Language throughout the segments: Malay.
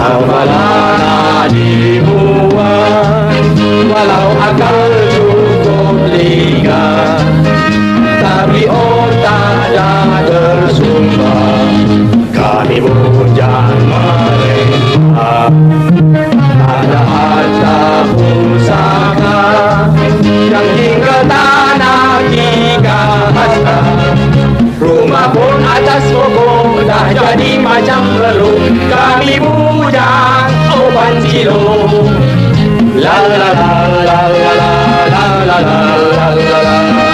Apalah dibuat, walau akal cukup ligat, tapi otak dah tersumbat. Kami bujang mereka, ada harta pusaka yang hingga tanah hingga hasta. Rumah pun atas pokok dah jadi macam belum. Kami bujang oban silo. La la la la la la la la la la la la.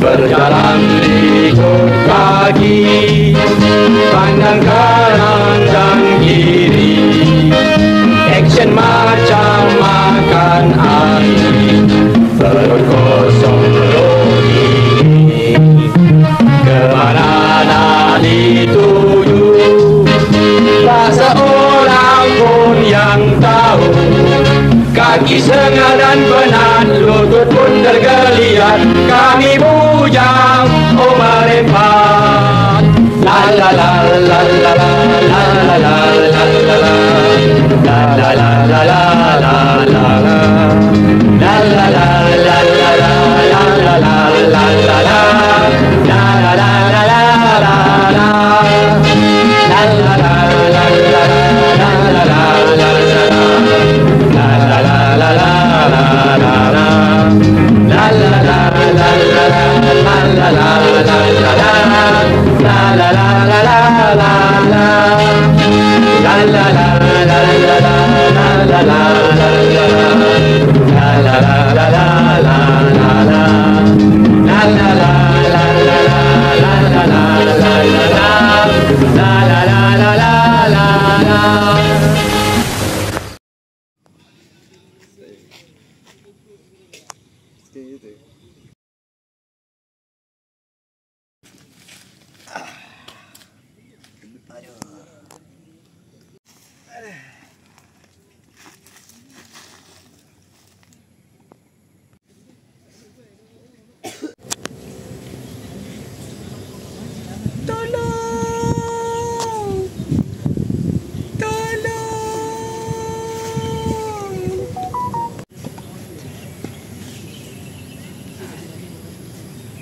Berjalan ikut kaki, pandang kanan dan kiri, action macam makan air, perut kosong logi. Kemana nak dituju, tak seorang pun yang tahu. Kaki sengal dan penat, lutut pun tergeliat. Kami bujang, oh merempat. La la la la la la la la la la la la. La la la la la la la la. La la la la la la la la la la la la. La la la la la la la. La la la la la la la la la la. La la la la la la la la. La la la la la la la la la la la. La la la la la la la. La la la la la la la la la la. La la la la la la la la. La la la la la la la la la la la. La la la la la la la.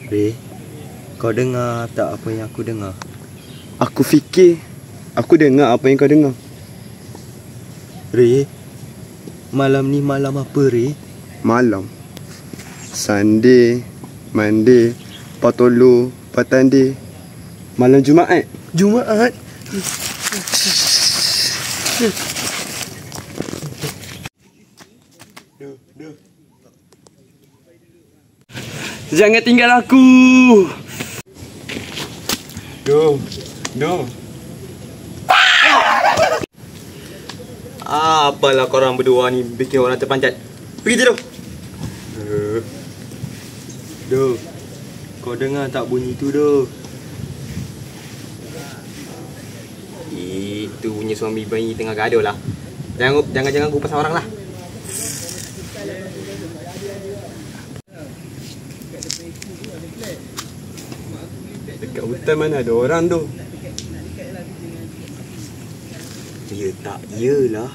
Ray, kau dengar tak apa yang aku dengar? Aku fikir aku dengar apa yang kau dengar. Ray, malam ni malam apa, Ray? Malam Sunday, Monday, Patolo, Patande. Malam Jumaat. Jumaat? Jangan tinggal aku. Duh. Apalah korang berdua ni bikin orang terpancat. Pergi tidur. Duh. Kau dengar tak bunyi tu, Duh? Itu bunyi suami bayi tengah gaduh lah. Jangan ganggu pasal orang lah. Dekat hutan mana ada orang tu? Ya tak iyalah.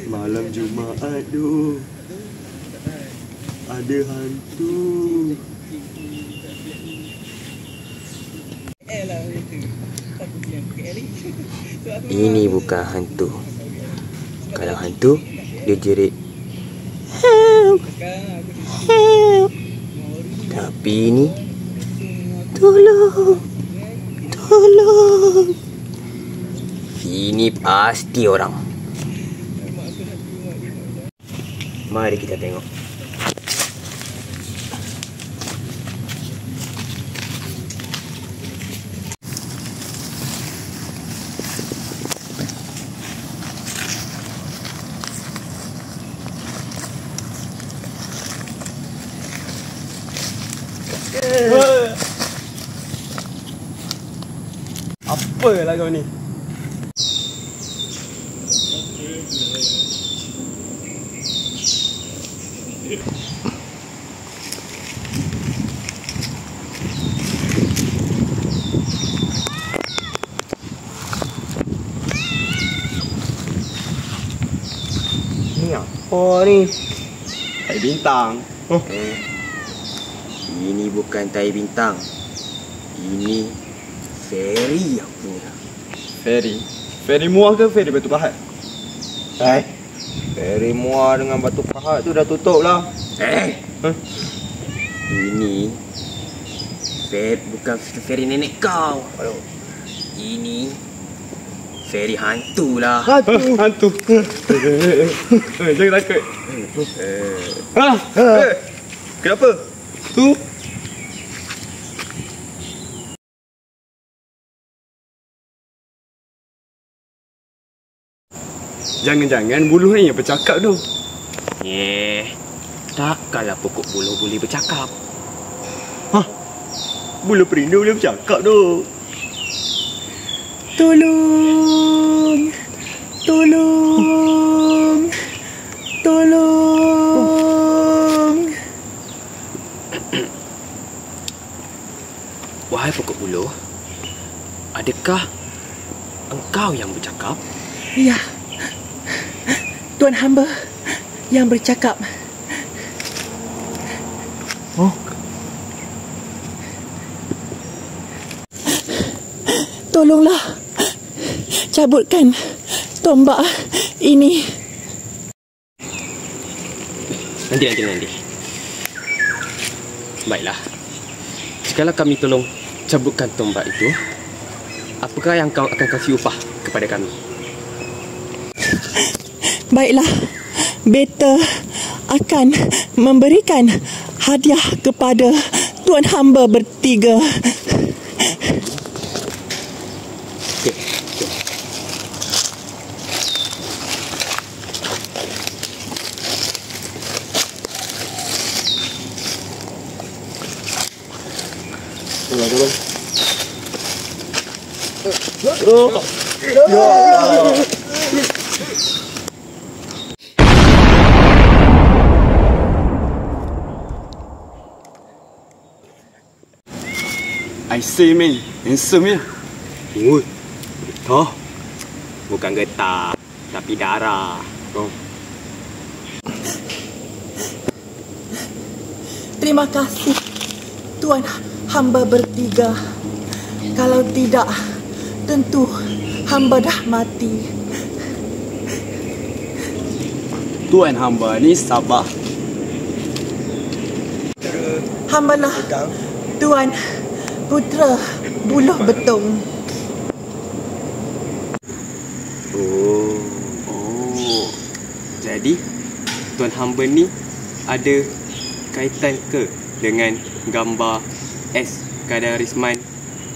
Malam Jumaat tu ada hantu. Ini bukan hantu. Kalau hantu, dia jerit help, help. Tapi ini tolong, tolong. Ini pasti orang. Mari kita tengok. Apalah kau ni? Ni apa ni? Tai bintang. Ini bukan tai bintang. Ini feri yang punya. Feri? Feri muar ke feri Batu Pahat? Feri muar dengan Batu Pahat tu dah tutup lah. Ini bukan feri nenek kau. Ini feri hantu lah. Hantu. Jangan takut. Kenapa? Tu. Jangan-jangan buluh ni yang bercakap tu. Takkanlah pokok buluh boleh bercakap. Buluh perindu boleh bercakap tu. Tolong! Tolong! Tolong! Wahai pokok buluh, adakah engkau yang bercakap? Ya, Tuan hamba yang bercakap. Tolonglah cabutkan tombak ini. Nanti. Baiklah. Jikalau kami tolong cabutkan tombak itu, apakah yang kau akan kasih upah kepada kami? Baiklah, beta akan memberikan hadiah kepada Tuan hamba bertiga. I say man, handsome ya. Getah. Bukan getah, tapi darah. Terima kasih Tuan hamba bertiga. Kalau tidak, tentu hamba dah mati. Tuan hamba ni sabar. Hambalah Tuan Putera Buluh Betung. Jadi Tuan hamba ni ada kaitan ke dengan gambar S. Kadarisman,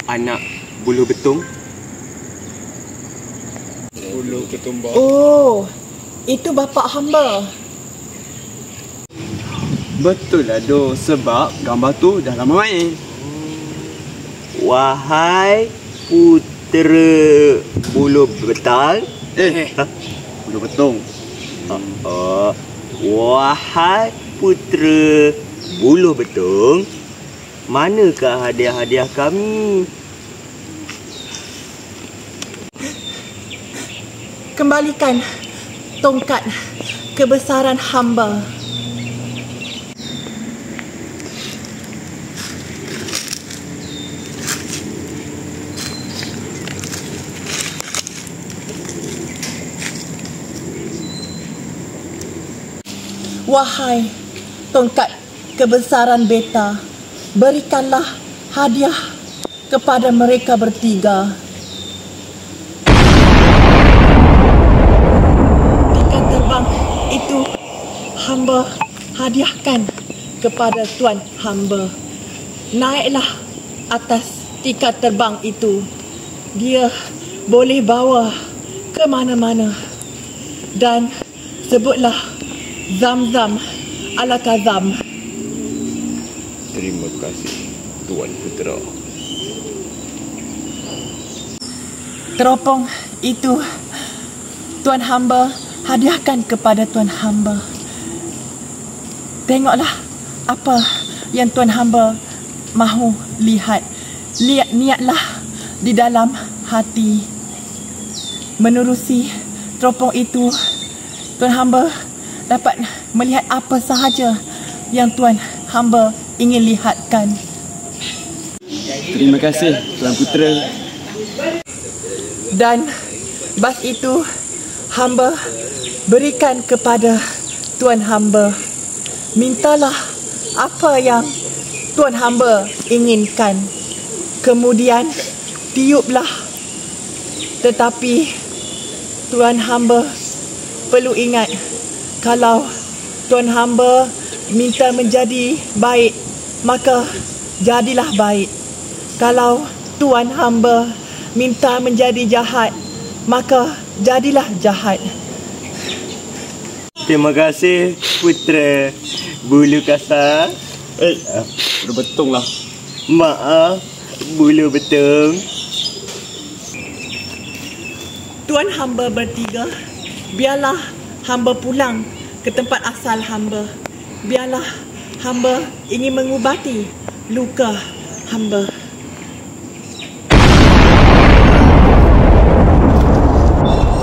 anak Buluh Betung? Buluh ketumbak. Oh, itu bapa hamba. Betul lah doh, sebab gambar tu dah lama main. Wahai putera Buluh Betang. Buluh Betung. Wahai putera Buluh Betung, manakah hadiah-hadiah kami? Kembalikan tongkat kebesaran hamba. Wahai tongkat kebesaran beta, berikanlah hadiah kepada mereka bertiga. Tiket terbang itu hamba hadiahkan kepada tuan hamba. Naiklah atas tiket terbang itu. Dia boleh bawa ke mana-mana. Dan sebutlah Zam-Zam ala Kazam. Terima kasih Tuan Putera. Teropong itu tuan hamba hadiahkan kepada tuan hamba. Tengoklah apa yang tuan hamba mahu lihat. Niatlah di dalam hati. Menerusi teropong itu, tuan hamba dapat melihat apa sahaja yang tuan hamba ingin lihatkan. Terima kasih Tuan Putera. Dan bas itu hamba berikan kepada tuan hamba. Mintalah apa yang tuan hamba inginkan. Kemudian tiuplah. Tetapi tuan hamba perlu ingat, kalau tuan hamba minta menjadi baik, maka jadilah baik. Kalau tuan hamba minta menjadi jahat, maka jadilah jahat. Terima kasih Putera Bulu Kasar. Udah betul lah. Maaf Bulu Betung. Tuan hamba bertiga, biarlah hamba pulang ke tempat asal hamba. Biarlah hamba ingin mengubati luka hamba.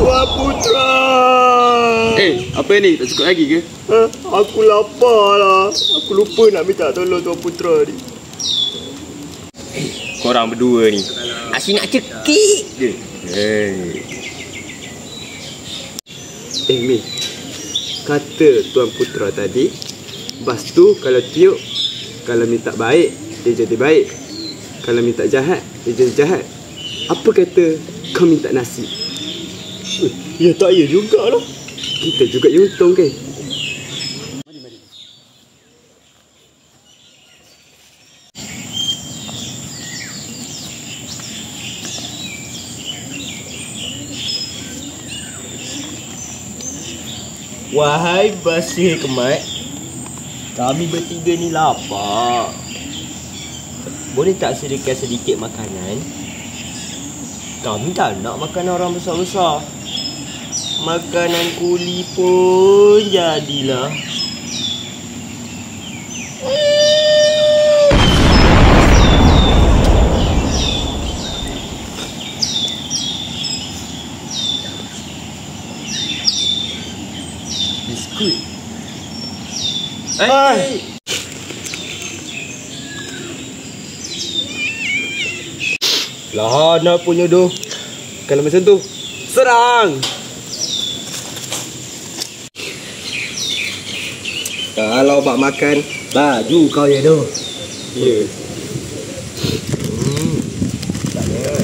Tuan Putera. Apa ni? Tak cukup lagi ke? Aku lapar lah. Aku lupa nak minta tolong Tuan Putera ni. Korang berdua ni asyik nak cekik je. Mi, kata Tuan Putera tadi, bas tu kalau tiup, kalau minta baik, dia jadi baik. Kalau minta jahat, dia jadi jahat. Apa kata kau minta nasi? Ya tak ya jugalah. Kita juga yang untung kan? Wahai Basir Kemat, kami bertiga ni lapar. Boleh tak sediakan sedikit makanan? Kami tak nak makan orang besar-besar. Makanan kuli pun jadilah. Biskut. Lah nak punya doh. Kalau macam tu, serang! Kalau bak makan, baju kau ya doh. Ya. Makan.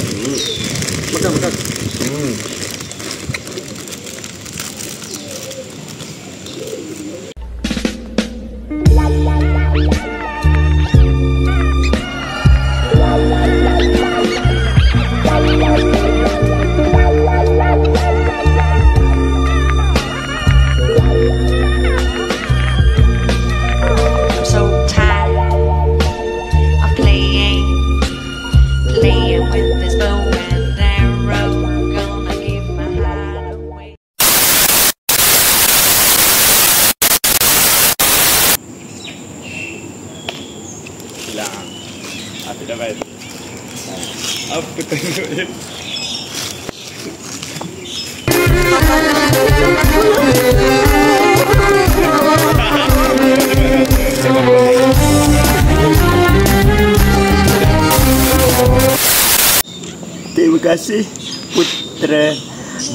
Aku dapat. Apa tengok je? Terima kasih Putera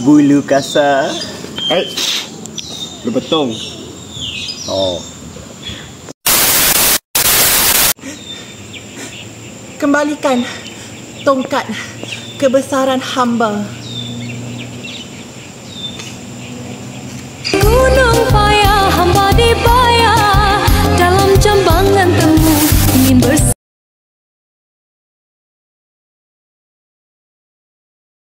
Bulu Kasar. Lu betong. Oh. Kembalikan tongkat kebesaran hamba. Gunung payah hamba dibayar.